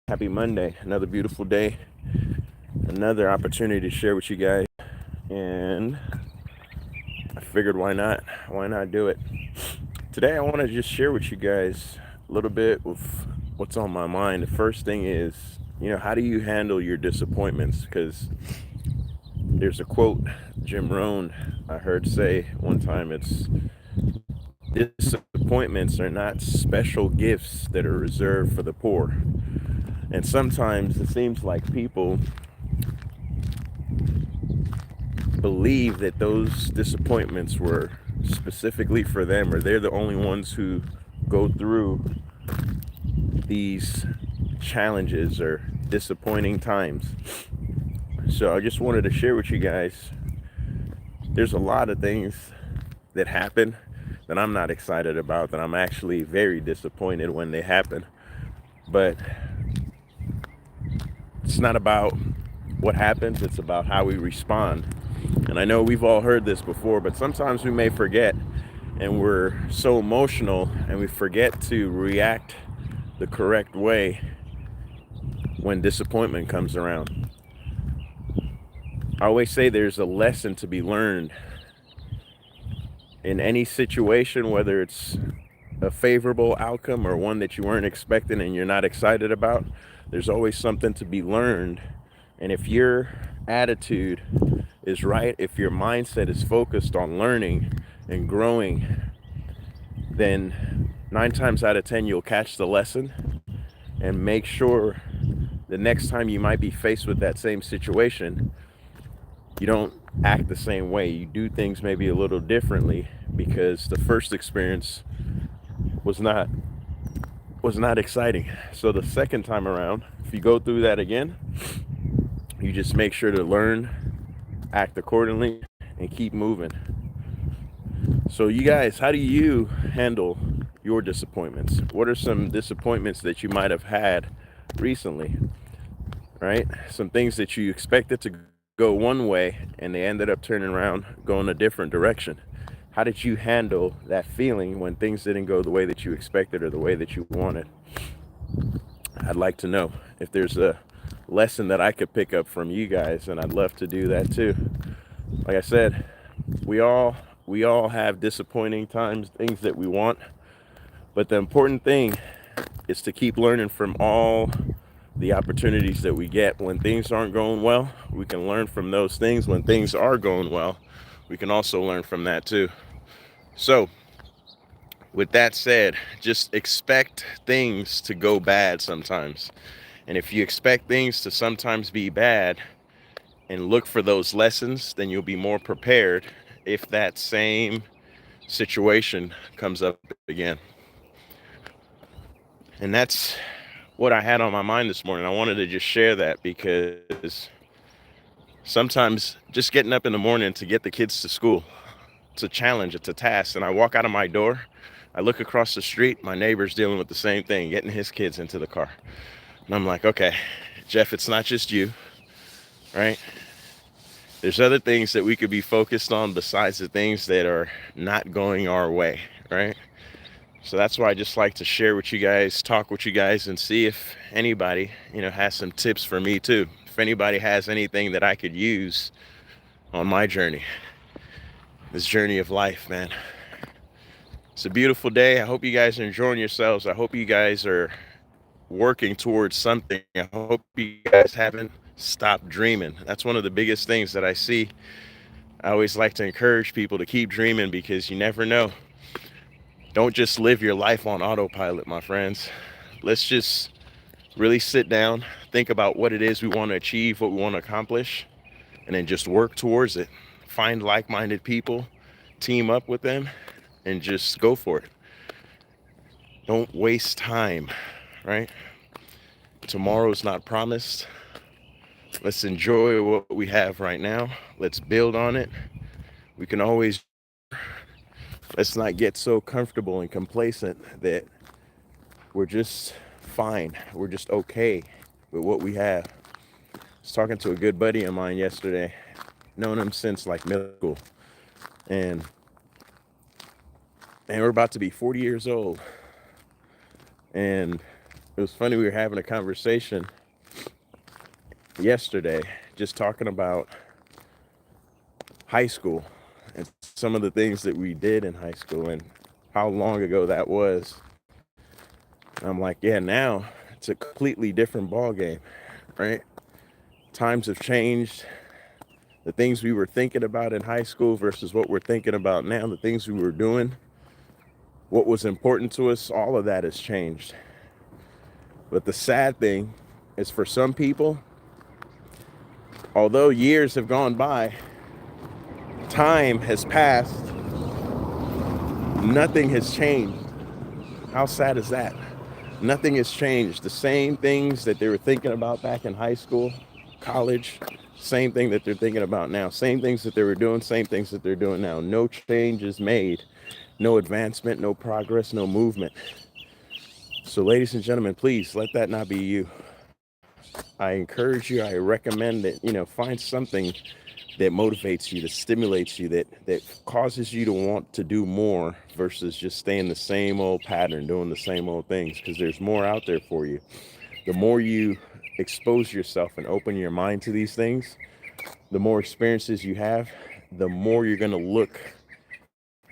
Happy Monday. Another beautiful day. Another opportunity to share with you guys. And I figured why not? Why not do it? Today I want to just share with you guys a little bit of what's on my mind. The first thing is, how do you handle your disappointments? Because there's a quote Jim Rohn I heard say one time. It's disappointments are not special gifts that are reserved for the poor. And sometimes it seems like people believe that those disappointments were specifically for them, or they're the only ones who go through these challenges or disappointing times. So I just wanted to share with you guys, there's a lot of things that happen that I'm not excited about, that I'm actually very disappointed when they happen. But it's not about what happens, it's about how we respond. And I know we've all heard this before, but sometimes we may forget, and we're so emotional and we forget to react the correct way when disappointment comes around. I always say there's a lesson to be learned in any situation, whether it's a favorable outcome or one that you weren't expecting and you're not excited about. There's always something to be learned. And if your attitude is right, if your mindset is focused on learning and growing, then 9 times out of 10 you'll catch the lesson and make sure the next time you might be faced with that same situation, you don't act the same way. You do things maybe a little differently because the first experience was not exciting. So the second time around, if you go through that again, you just make sure to learn, act accordingly, and keep moving. So you guys, how do you handle your disappointments? What are some disappointments that you might have had recently, right? Some things that you expected to go one way and they ended up turning around going a different direction. How did you handle that feeling when things didn't go the way that you expected or the way that you wanted? I'd like to know if there's a lesson that I could pick up from you guys, and I'd love to do that too. Like I said, we all have disappointing times, things that we want, but the important thing is to keep learning from all the opportunities that we get. When things aren't going well, we can learn from those things. When things are going well, we can also learn from that too. So with that said, just expect things to go bad sometimes. And if you expect things to sometimes be bad and look for those lessons, then you'll be more prepared if that same situation comes up again. And that's what I had on my mind this morning. I wanted to just share that because sometimes just getting up in the morning to get the kids to school, it's a challenge, it's a task. And I walk out of my door, I look across the street, my neighbor's dealing with the same thing, getting his kids into the car. And I'm like, okay, Jeff, it's not just you, right? There's other things that we could be focused on besides the things that are not going our way, right? So that's why I just like to share with you guys, talk with you guys, and see if anybody, has some tips for me too. If anybody has anything that I could use on my journey, this journey of life, man. It's a beautiful day. I hope you guys are enjoying yourselves. I hope you guys are working towards something. I hope you guys haven't stopped dreaming. That's one of the biggest things that I see. I always like to encourage people to keep dreaming because you never know. Don't just live your life on autopilot, my friends. Let's just really sit down, think about what it is we want to achieve, what we want to accomplish, and then just work towards it. Find like-minded people, team up with them, and just go for it. Don't waste time, right? Tomorrow's not promised. Let's enjoy what we have right now. Let's build on it. We can always, let's not get so comfortable and complacent that we're just fine. We're just okay with what we have. I was talking to a good buddy of mine yesterday, known him since like middle school. And we're about to be 40 years old. And It was funny, we were having a conversation yesterday just talking about high school and some of the things that we did in high school and how long ago that was. And I'm like, yeah, now it's a completely different ball game, right? Times have changed. The things we were thinking about in high school versus what we're thinking about now, the things we were doing, what was important to us, all of that has changed. But the sad thing is, for some people, although years have gone by, time has passed, nothing has changed. How sad is that? Nothing has changed. The same things that they were thinking about back in high school, college, same thing that they're thinking about now. Same things that they were doing, same things that they're doing now. No change is made, no advancement, no progress, no movement. So, ladies and gentlemen, please let that not be you. I encourage you, I recommend that, find something that motivates you, that stimulates you, that causes you to want to do more versus just staying the same old pattern, doing the same old things, because there's more out there for you. The more you expose yourself and open your mind to these things, the more experiences you have, the more you're going to look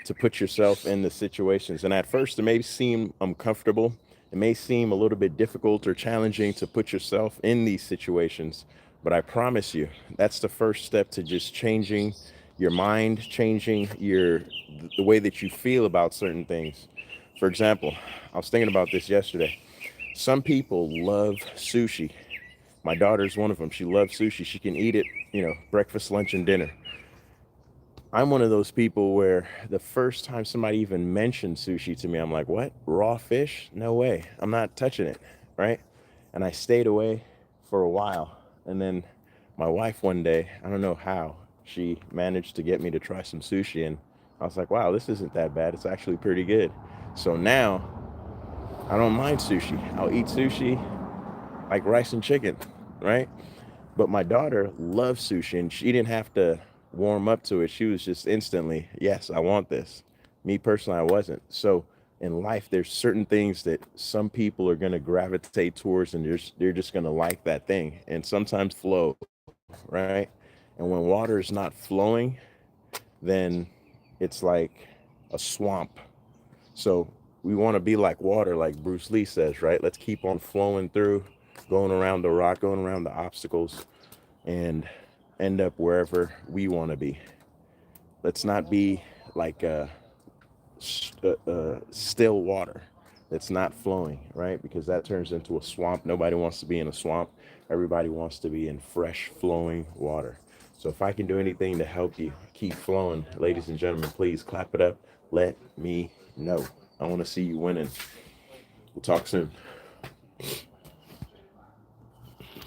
to put yourself in the situations. And at first, it may seem uncomfortable. It may seem a little bit difficult or challenging to put yourself in these situations. But I promise you, that's the first step to just changing your mind, changing the way that you feel about certain things. For example, I was thinking about this yesterday. Some people love sushi. My daughter's one of them. She loves sushi. She can eat it, breakfast, lunch, and dinner. I'm one of those people where the first time somebody even mentioned sushi to me, I'm like, what? Raw fish? No way. I'm not touching it, right? And I stayed away for a while. And then my wife one day, I don't know how, she managed to get me to try some sushi. And I was like, wow, this isn't that bad. It's actually pretty good. So now I don't mind sushi. I'll eat sushi like rice and chicken, right? But my daughter loves sushi, and she didn't have to warm up to it. She was just instantly, yes, I want this. Me personally, I wasn't. So in life, there's certain things that some people are going to gravitate towards, and they're just going to like that thing. And sometimes flow, right? And when water is not flowing, then it's like a swamp. So we want to be like water, like Bruce Lee says, right? Let's keep on flowing through, going around the rock, going around the obstacles, and end up wherever we want to be. Let's not be like still water that's not flowing, right? Because that turns into a swamp. Nobody wants to be in a swamp. Everybody wants to be in fresh flowing water. So if I can do anything to help you keep flowing, ladies and gentlemen, please clap it up. Let me know. I want to see you winning. We'll talk soon.